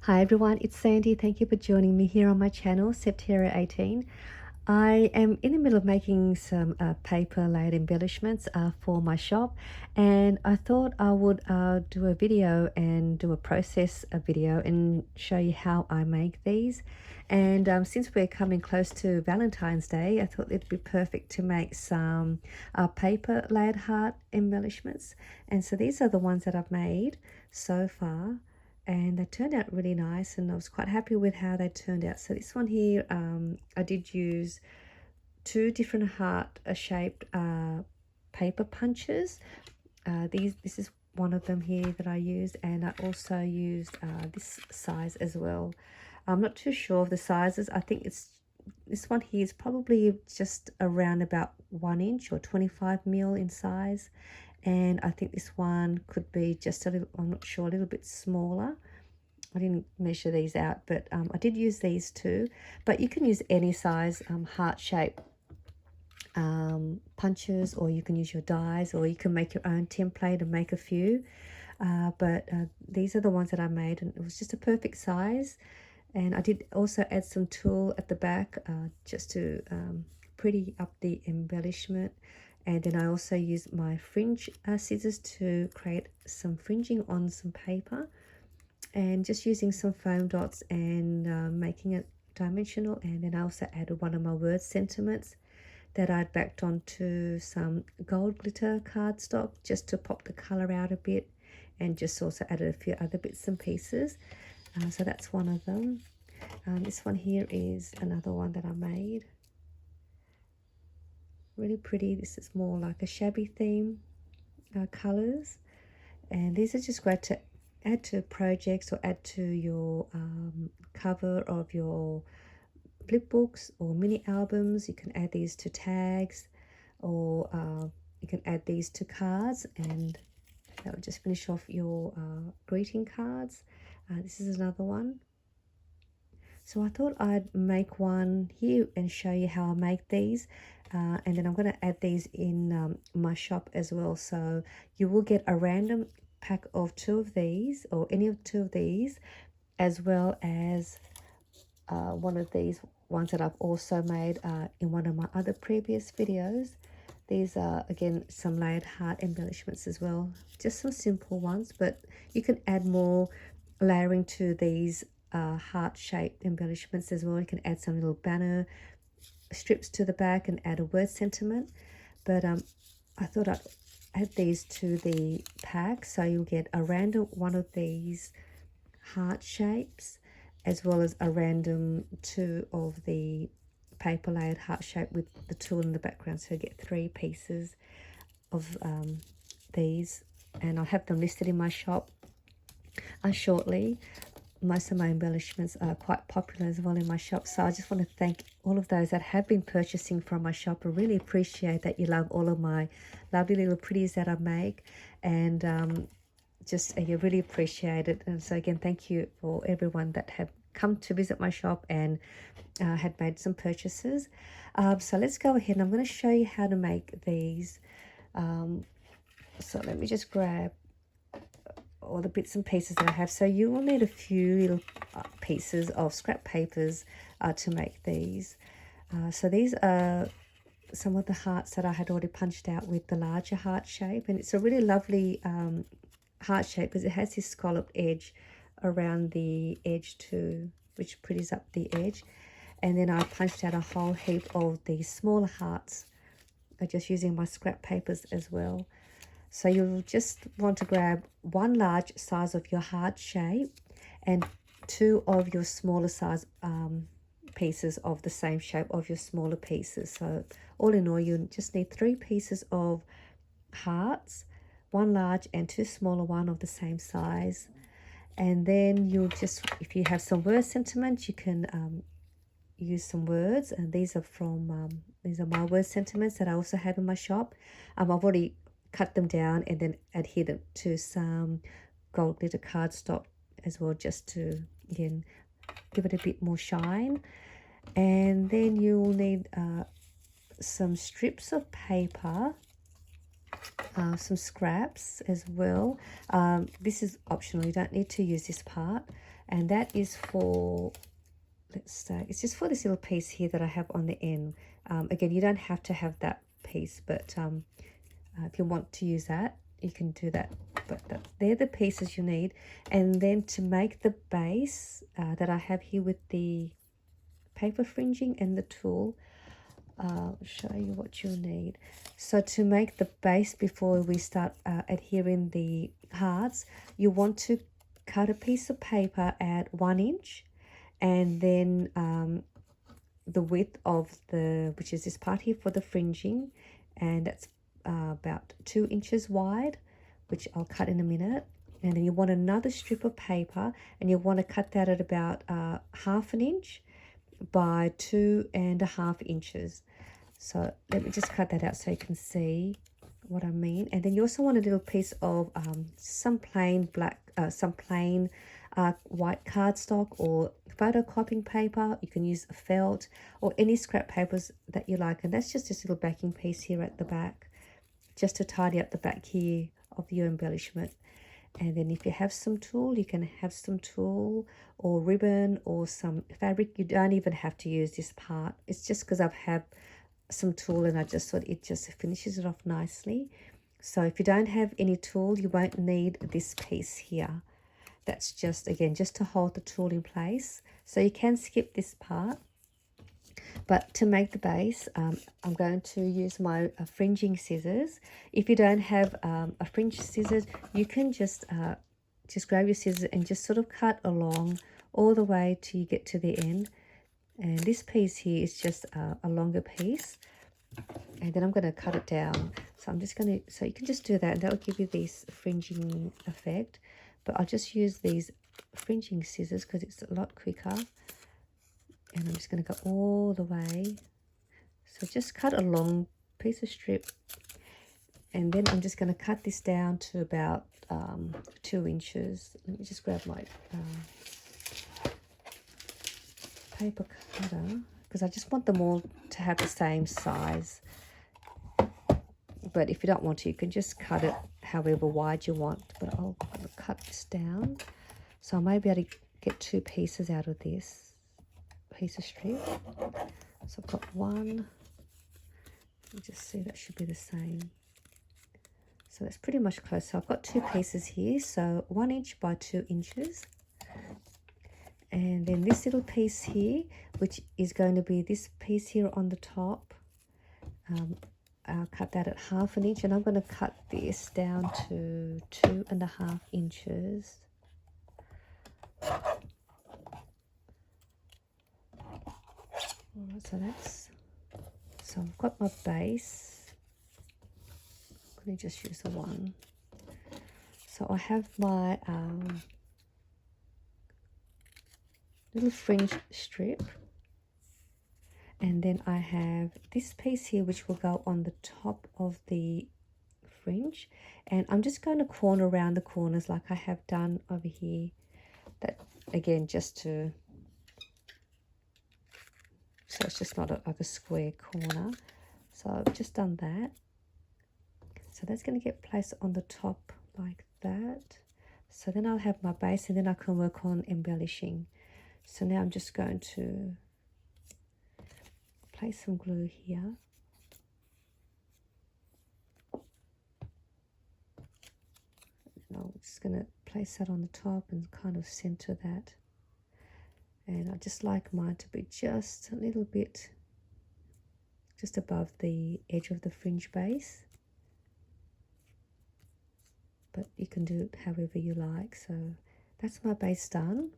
Hi everyone, it's Sandy. Thank you for joining me here on my channel, Septeria 18. I am in the middle of making some paper laid embellishments for my shop, and I thought I would do a video and do a process video and show you how I make these. And since we're coming close to Valentine's Day, I thought it'd be perfect to make some paper laid heart embellishments. And so these are the ones that I've made so far, and they turned out really nice, and I was quite happy with how they turned out. So this one here, I did use two different heart shaped paper punches. This is one of them here that I used, and I also used this size as well. I'm not too sure of the sizes. I think this one here is probably just around about 1 inch or 25 mil in size, and I think this one could be just a little, I'm not sure, a little bit smaller. I didn't measure these out, but I did use these two. But you can use any size heart shape punches, or you can use your dies, or you can make your own template and make a few. But these are the ones that I made, and it was just a perfect size. And I did also add some tulle at the back just to pretty up the embellishment. And then I also used my fringe scissors to create some fringing on some paper, and just using some foam dots and making it dimensional. And then I also added one of my word sentiments that I'd backed onto some gold glitter cardstock just to pop the colour out a bit, and just also added a few other bits and pieces. So that's one of them. This one here is another one that I made. Really pretty. This is more like a shabby theme colours, and these are just great to add to projects or add to your cover of your flip books or mini albums. You can add these to tags, or you can add these to cards, and that will just finish off your greeting cards. This is another one. So I thought I'd make one here and show you how I make these. And then I'm going to add these in my shop as well. So you will get a random pack of two of these, or any of two of these, as well as one of these ones that I've also made in one of my other previous videos. These are, again, some layered heart embellishments as well. Just some simple ones, but you can add more layering to these heart-shaped embellishments as well. You can add some little banner strips to the back and add a word sentiment. But I thought I'd add these to the pack, so you'll get a random one of these heart shapes, as well as a random two of the paper layered heart shape with the tulle in the background. So you get 3 pieces of these, and I'll have them listed in my shop shortly. Most of my embellishments are quite popular as well in my shop, so I just want to thank all of those that have been purchasing from my shop. I really appreciate that you love all of my lovely little pretties that I make, and just you really appreciate it. And so again, thank you for everyone that have come to visit my shop and had made some purchases. So let's go ahead, and I'm going to show you how to make these. So let me just grab all the bits and pieces that I have. So you will need a few little pieces of scrap papers to make these. So these are some of the hearts that I had already punched out with the larger heart shape, and it's a really lovely heart shape because it has this scalloped edge around the edge too, which pretties up the edge. And then I punched out a whole heap of the smaller hearts, just using my scrap papers as well. So you'll just want to grab one large size of your heart shape and 2 of your smaller size pieces of the same shape of your smaller pieces. So all in all, you just need 3 pieces of hearts, 1 large and 2 smaller one of the same size. And then you'll just, if you have some word sentiments, you can use some words, and these are from these are my word sentiments that I also have in my shop. I've already cut them down and then adhere them to some gold glitter cardstock as well, just to, again, give it a bit more shine. And then you'll need some strips of paper, some scraps as well. This is optional, you don't need to use this part. and that is for, let's say, it's just for this little piece here that I have on the end. Again, you don't have to have that piece, but if you want to use that, you can do that. But they're the pieces you need. And then to make the base that I have here with the paper fringing and the tool, I'll show you what you'll need. So to make the base, before we start adhering the hearts, you want to cut a piece of paper at 1 inch, and then the width of the, which is this part here for the fringing, and that's about 2 inches wide, which I'll cut in a minute. And then you want another strip of paper, and you want to cut that at about 1/2 inch by 2.5 inches. So let me just cut that out so you can see what I mean. And then you also want a little piece of some plain white cardstock or photocopying paper. You can use felt or any scrap papers that you like. And that's just this little backing piece here at the back, just to tidy up the back here of your embellishment. And then if you have some tulle, you can have some tulle or ribbon or some fabric. You don't even have to use this part. It's just because I've had some tulle and I just thought it just finishes it off nicely. So if you don't have any tulle, you won't need this piece here. That's just, again, just to hold the tulle in place. So you can skip this part. But to make the base, I'm going to use my fringing scissors. If you don't have a fringe scissors, you can just grab your scissors and just sort of cut along all the way till you get to the end. And this piece here is just a longer piece. And then I'm going to cut it down. So I'm just going to, so you can just do that, and that will give you this fringing effect. But I'll just use these fringing scissors because it's a lot quicker. And I'm just going to go all the way. So just cut a long piece of strip. And then I'm just going to cut this down to about 2 inches. Let me just grab my paper cutter, because I just want them all to have the same size. But if you don't want to, you can just cut it however wide you want. But I'll cut this down. So I may be able to get 2 pieces out of this piece of strip. So I've got one. You just see that should be the same. So that's pretty much close. So I've got 2 pieces here. So 1 inch by 2 inches. And then this little piece here, which is going to be this piece here on the top, I'll cut that at 1/2 inch, and I'm going to cut this down to 2.5 inches. Alright, so I've got my base. I'm going to just use the one. So I have my little fringe strip, and then I have this piece here which will go on the top of the fringe, and I'm just going to corner around the corners like I have done over here. That again, just to, so it's just not like a square corner. So I've just done that. So that's going to get placed on the top like that. So then I'll have my base, and then I can work on embellishing. So now I'm just going to place some glue here. And I'm just going to place that on the top and kind of center that. And I just like mine to be just a little bit just above the edge of the fringe base. But you can do it however you like. So that's my base done.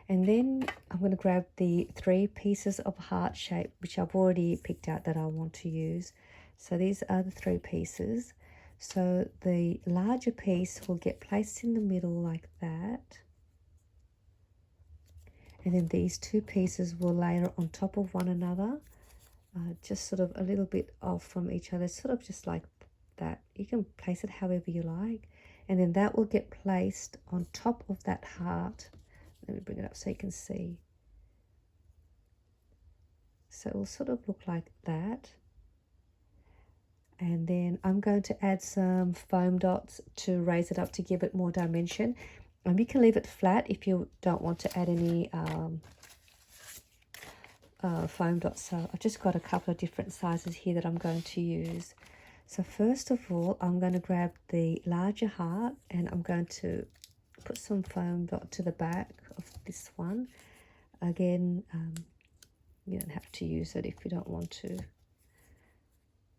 And then I'm going to grab the 3 pieces of heart shape, which I've already picked out that I want to use. So these are the 3 pieces. So the larger piece will get placed in the middle like that. And then these 2 pieces will layer on top of one another, just sort of a little bit off from each other, sort of just like that. You can place it however you like. And then that will get placed on top of that heart. Let me bring it up so you can see. So it will sort of look like that. And then I'm going to add some foam dots to raise it up to give it more dimension. And you can leave it flat if you don't want to add any foam dots. So I've just got a couple of different sizes here that I'm going to use. So first of all, I'm going to grab the larger heart and I'm going to put some foam dot to the back of this one. Again, you don't have to use it if you don't want to.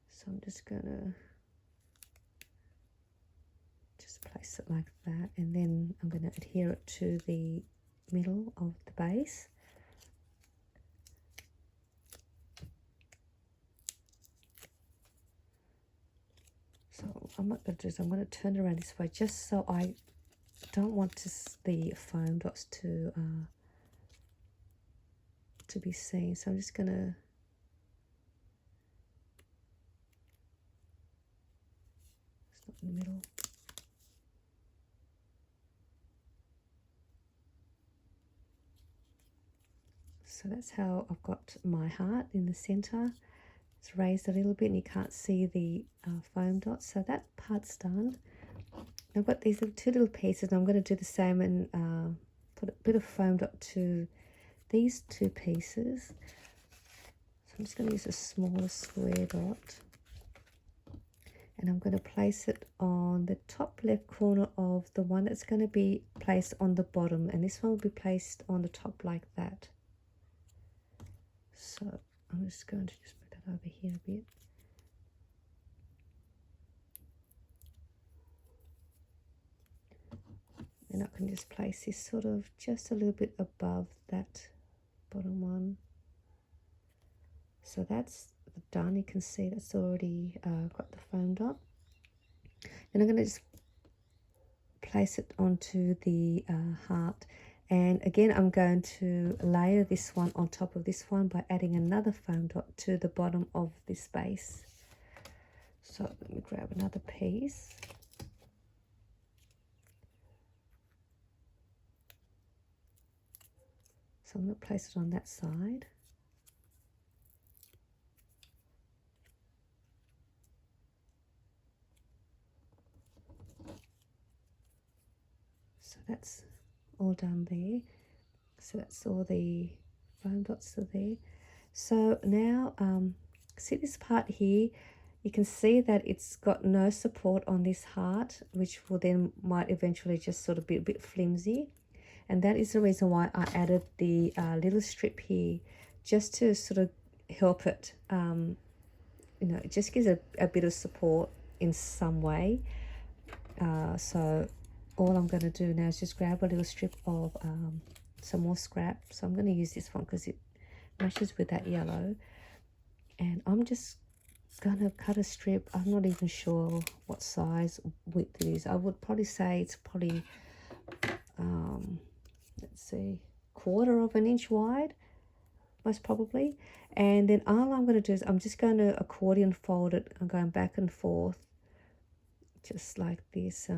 So I'm just going to just place it like that, and then I'm going to adhere it to the middle of the base. So I'm not going to do is I'm going to turn it around this way, just so I don't want the foam dots to be seen. So I'm just going to it's not in the middle. So that's how I've got my heart in the center. It's raised a little bit and you can't see the foam dots. So that part's done. I've got these two little pieces and I'm going to do the same and put a bit of foam dot to these two pieces. So I'm just going to use a smaller square dot. And I'm going to place it on the top left corner of the one that's going to be placed on the bottom. And this one will be placed on the top like that. So I'm just going to just put that over here a bit. And I can just place this sort of just a little bit above that bottom one. So that's done. You can see that's already got the foam dot. And I'm going to just place it onto the heart. And again, I'm going to layer this one on top of this one by adding another foam dot to the bottom of this base. So let me grab another piece. So I'm going to place it on that side. So that's all done there. So that's all the foam dots are there. So now see this part here, you can see that it's got no support on this heart, which will then might eventually just sort of be a bit flimsy. And that is the reason why I added the little strip here, just to sort of help it, you know, it just gives a bit of support in some way. So all I'm going to do now is just grab a little strip of some more scrap. So I'm going to use this one because it matches with that yellow. And I'm just going to cut a strip. I'm not even sure what size width it is. I would probably say it's probably, let's see, 1/4 of an inch wide, most probably. And then all I'm going to do is I'm just going to accordion fold it. I'm going back and forth just like this,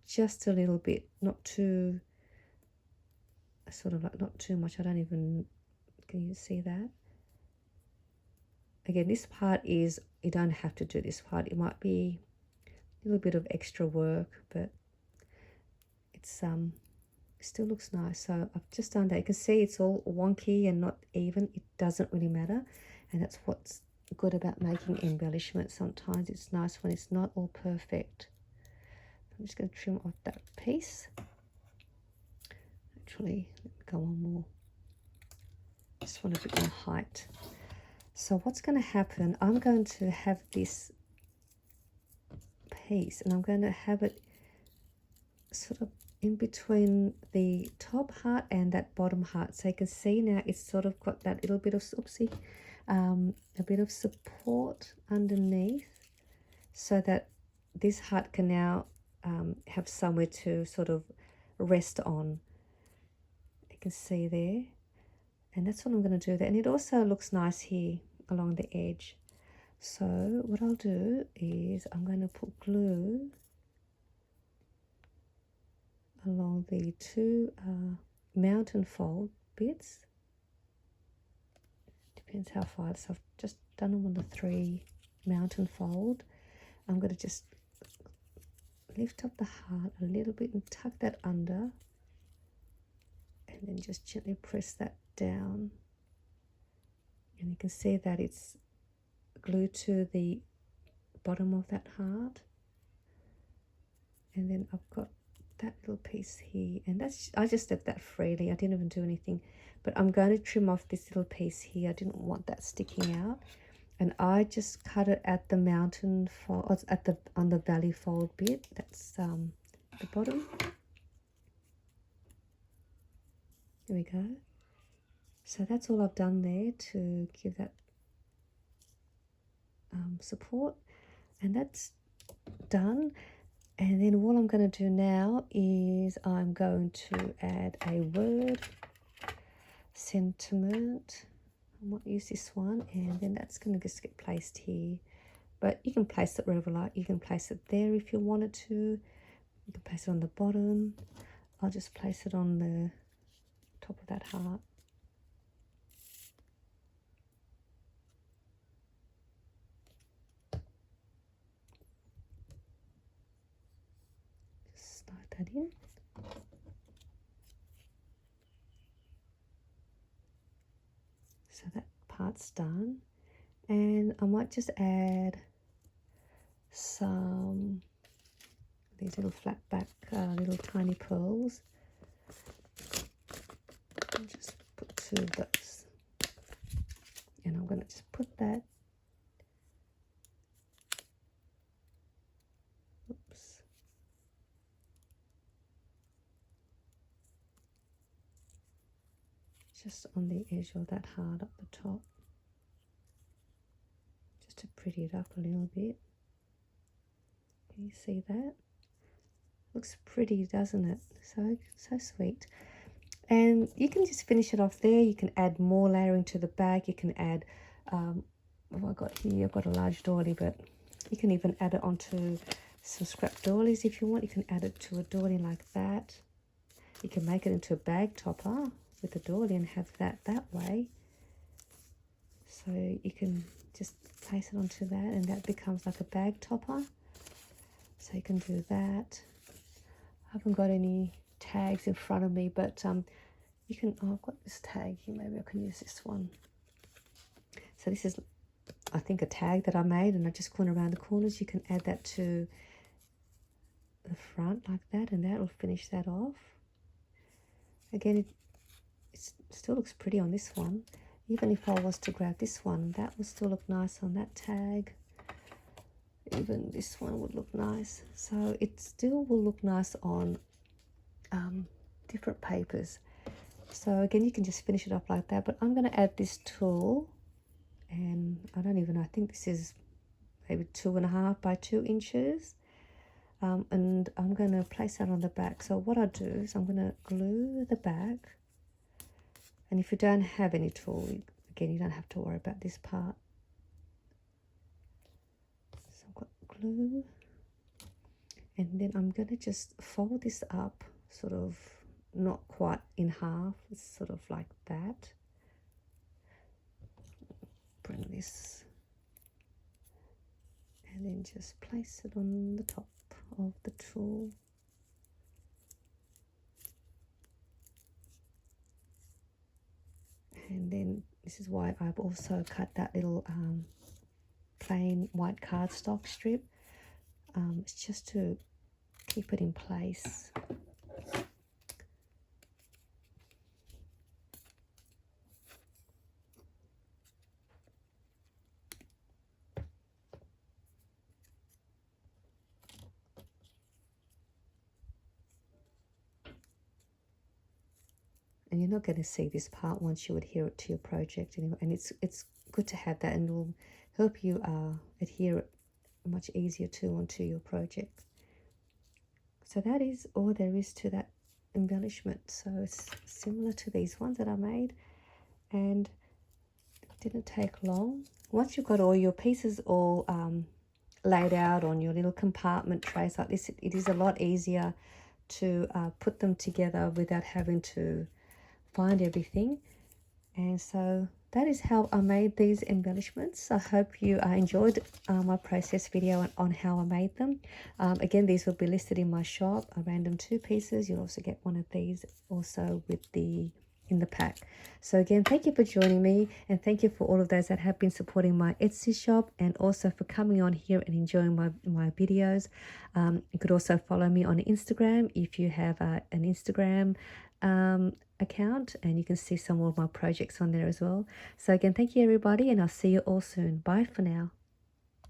just a little bit, not too, sort of like not too much. I don't even, can you see that? Again, this part is, you don't have to do this part. It might be a little bit of extra work, but it's still looks nice. So I've just done that. You can see it's all wonky and not even. It doesn't really matter, and that's what's good about making embellishments. Sometimes it's nice when it's not all perfect. I'm just going to trim off that piece. Actually, let me go on more. Just want a bit more height. So what's going to happen, I'm going to have this piece and I'm going to have it sort of in between the top heart and that bottom heart. So you can see now it's sort of got that little bit of, oopsie, a bit of support underneath, so that this heart can now have somewhere to sort of rest on. You can see there. And that's what I'm going to do there. And it also looks nice here along the edge. So what I'll do is I'm going to put glue along the two mountain fold bits. Depends how far. So I've just done them on the 3 mountain fold. I'm going to just lift up the heart a little bit and tuck that under, and then just gently press that down. And you can see that it's glued to the bottom of that heart. And then I've got that little piece here, and that's, I just did that freely, I didn't even do anything. But I'm going to trim off this little piece here. I didn't want that sticking out, and I just cut it at the mountain fold, at the on the valley fold bit. That's the bottom. There we go. So that's all I've done there to give that support, and that's done. And then what I'm going to do now is I'm going to add a word sentiment. I might use this one, and then that's going to just get placed here. But you can place it wherever you like. You can place it there if you wanted to. You can place it on the bottom. I'll just place it on the top of that heart. Just slide that in. So that part's done, and I might just add some these little flat back little tiny pearls. I'll just put 2 of those, and I'm going to just put that, oops, just on the edge of that heart up the top, just to pretty it up a little bit. Can you see that? Looks pretty, doesn't it? So sweet. And you can just finish it off there. You can add more layering to the back. You can add, what I've got here, I've got a large doily, but you can even add it onto some scrap doilies if you want. You can add it to a doily like that. You can make it into a bag topper with a doily and have that way. So you can just place it onto that, and that becomes like a bag topper. So you can do that. I haven't got any tags in front of me, but you can, oh, I've got this tag here, maybe I can use this one. So this is, I think, a tag that I made, and I just went around the corners. You can add that to the front like that, and that will finish that off. Again, it still looks pretty on this one. Even if I was to grab this one, that would still look nice on that tag. Even this one would look nice. So it still will look nice on different papers. So again, you can just finish it up like that. But I'm going to add this tool, and I don't even know, I think this is maybe 2.5 by 2 inches. And I'm going to place that on the back. So what I do is I'm going to glue the back. And if you don't have any tool, again, you don't have to worry about this part. So I've got glue. And then I'm going to just fold this up, sort of not quite in half. It's sort of like that. Bring this. And then just place it on the top of the tool. And then this is why I've also cut that little plain white cardstock strip. It's just to keep it in place. And you're not going to see this part once you adhere it to your project anyway. And it's good to have that, and it will help you adhere it much easier too onto your project. So that is all there is to that embellishment. So it's similar to these ones that I made, and it didn't take long. Once you've got all your pieces all laid out on your little compartment trays like this, it is a lot easier to put them together without having to find everything. And so that is how I made these embellishments. I hope you enjoyed my process video on how I made them. Again, these will be listed in my shop, a random 2 pieces. You'll also get one of these also with the in the pack. So again, thank you for joining me, and thank you for all of those that have been supporting my Etsy shop, and also for coming on here and enjoying my videos. You could also follow me on Instagram if you have an Instagram account, and you can see some of my projects on there as well. So again, thank you everybody, and I'll see you all soon. Bye for now.